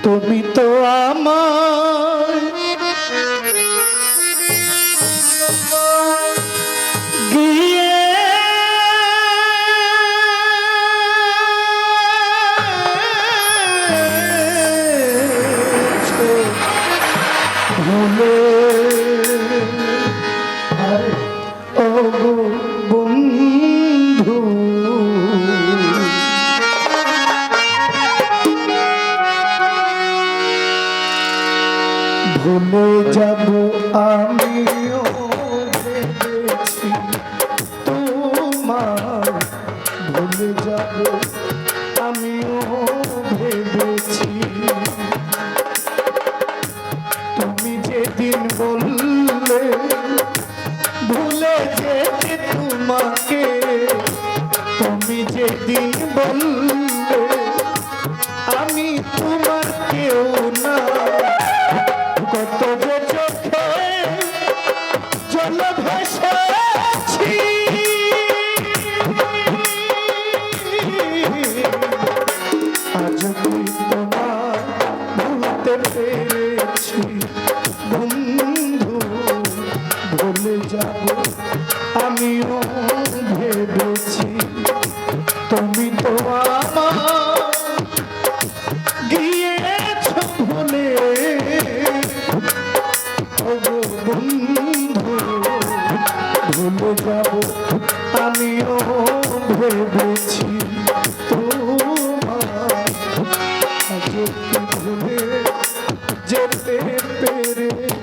তুমি তো আমার গিয়ে ভুলে ও বন্ধু ভুলে যাব আমিও ভেবেছি তোমার ভুলে যাব আমিও ভেবেছি তুমি যেদিন বললে ভুলে যেতে তোমাকে তুমি যেদিন বললে আমি তোমার কেউ না কত যে চোখে জল ভেসেছি আজ তুই তোমার ভুলতে পেরেছি বন্ধু ভুলে যাব আমিও ভেবেছি তুমি তো আমার গিয়েছ ভুলে বন্ধু ভুলে যাব আমিও ভেবেছি তোমার আজ ভুলে যেতে পেরেছি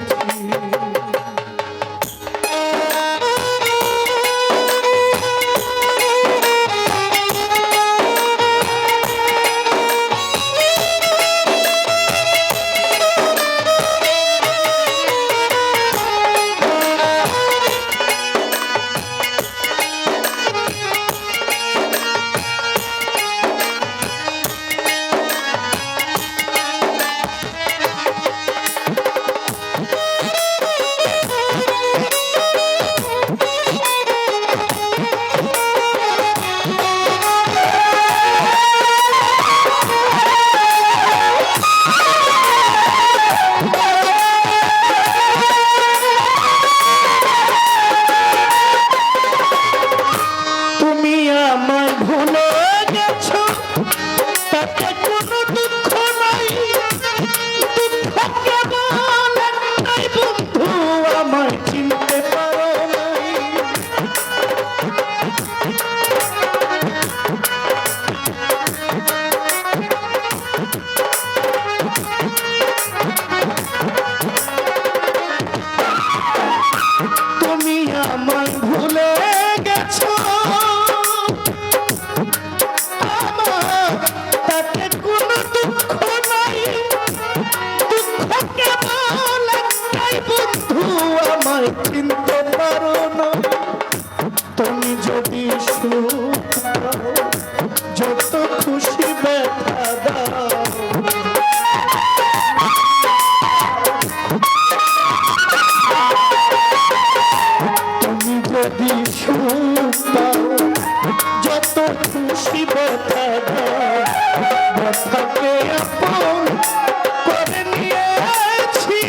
চিনতে পারো না তুমি যদি যত খুশি ব্যথা দাও তুমি যদি যত খুশি ব্যথা দাও ব্যথাকে আপন করে নিয়েছি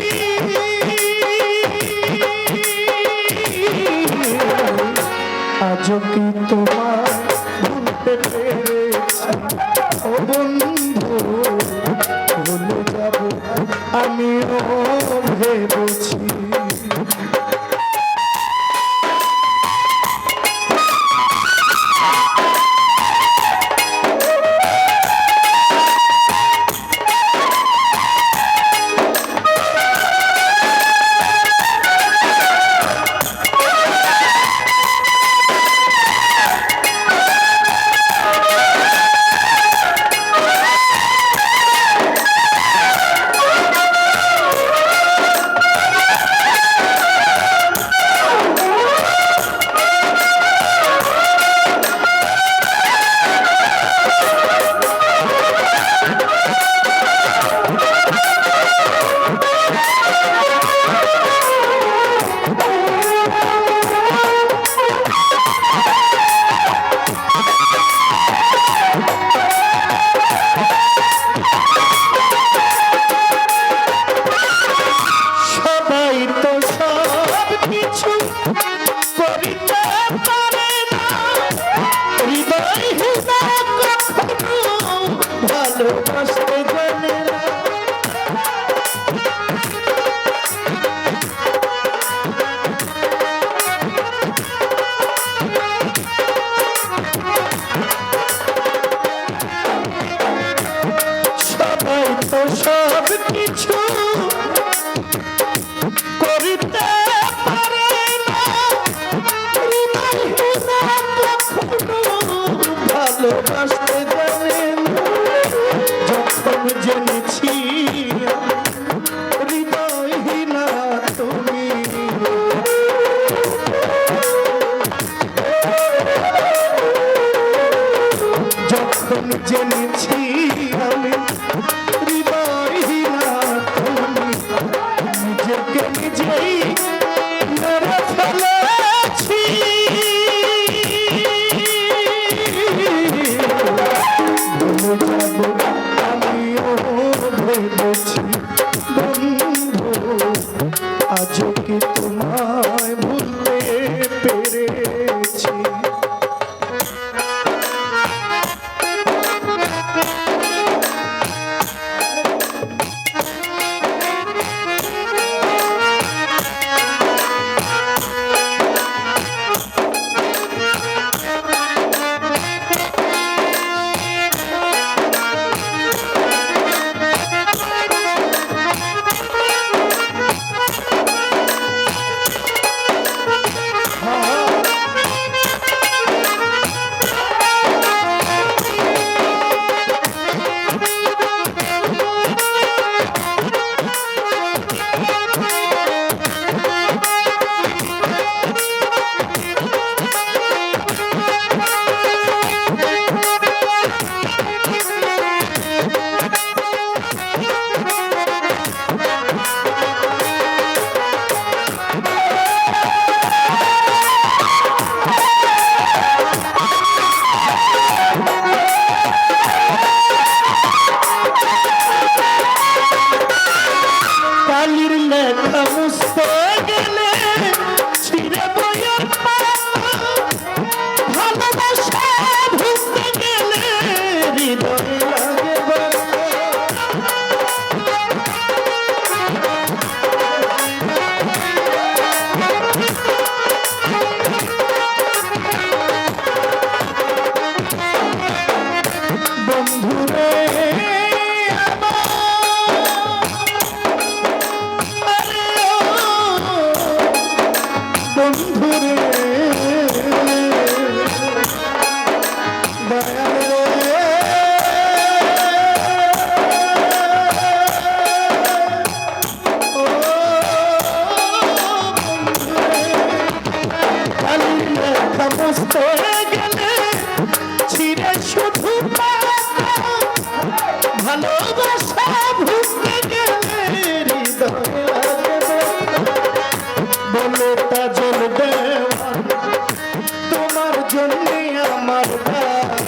আজ কি তোমার ভুলতে পেরেছি ও বন্ধু ভুলে যাব আমিও ভেবেছি ভালোবাসতে জানে না। সবাই তো সব কিছু করতে পারে না, ভালোবাসতে জানে না। যখন জেনেছি হৃদয়হীনা তুমি, যখন জেনেছি আমি হৃদয়হীনা তুমি, নিজেকে নিজেই মেরে ফেলেছি। আমিও ভেবেছি বন্ধু, আজও কি তোমায় ভুলতে পেরেছি। কালির লেখা মুছতে গেলে ছিঁড়ে বইয়ের পাতা, ভালোবাসা ভুলতে গেলে হৃদয় লাগে ব্যথা। বন্ধুরে বন্ধুরে দয়াল রে, ও বন্ধুরে, কালির লেখা মুছতে গেলে ছিঁড়ে শুধু পাতা, ভালোবাসা ভুলতে গেলে হৃদয় লাগে ব্যথা। বলে তাজল দেওয়ান তোমার জন্যে আমার গান,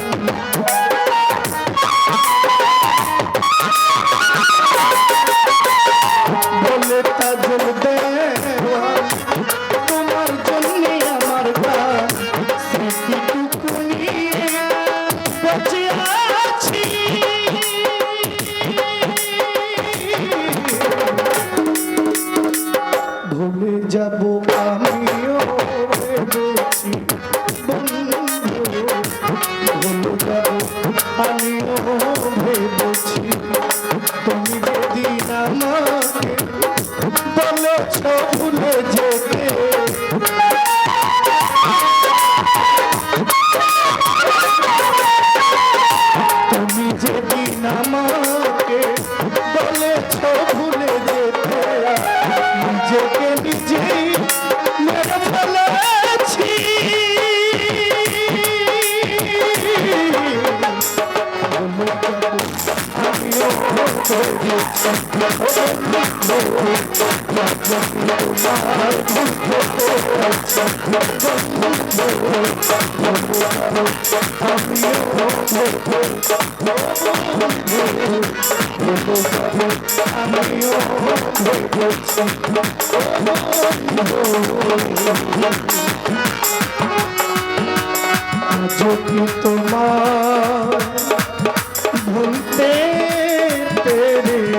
বলে তাজল দেওয়ান তোমার জন্যে আমার গান। স্মৃতিটুকু নিয়ে বেঁচে আছি, ভুলে যাব আমিও ভেবেছি বন্ধু, ভুলে যাব আমিও ভেবেছি। তুমি যেদিন আমাকে বলেছ ভুলে যেতে, তুমি যেদিন আমাকে বলেছ ভুলে যেতে, নিজেকে নিজেই মেরে ফেলেছি। আমিও যদি তোমার ভুলতে तेरी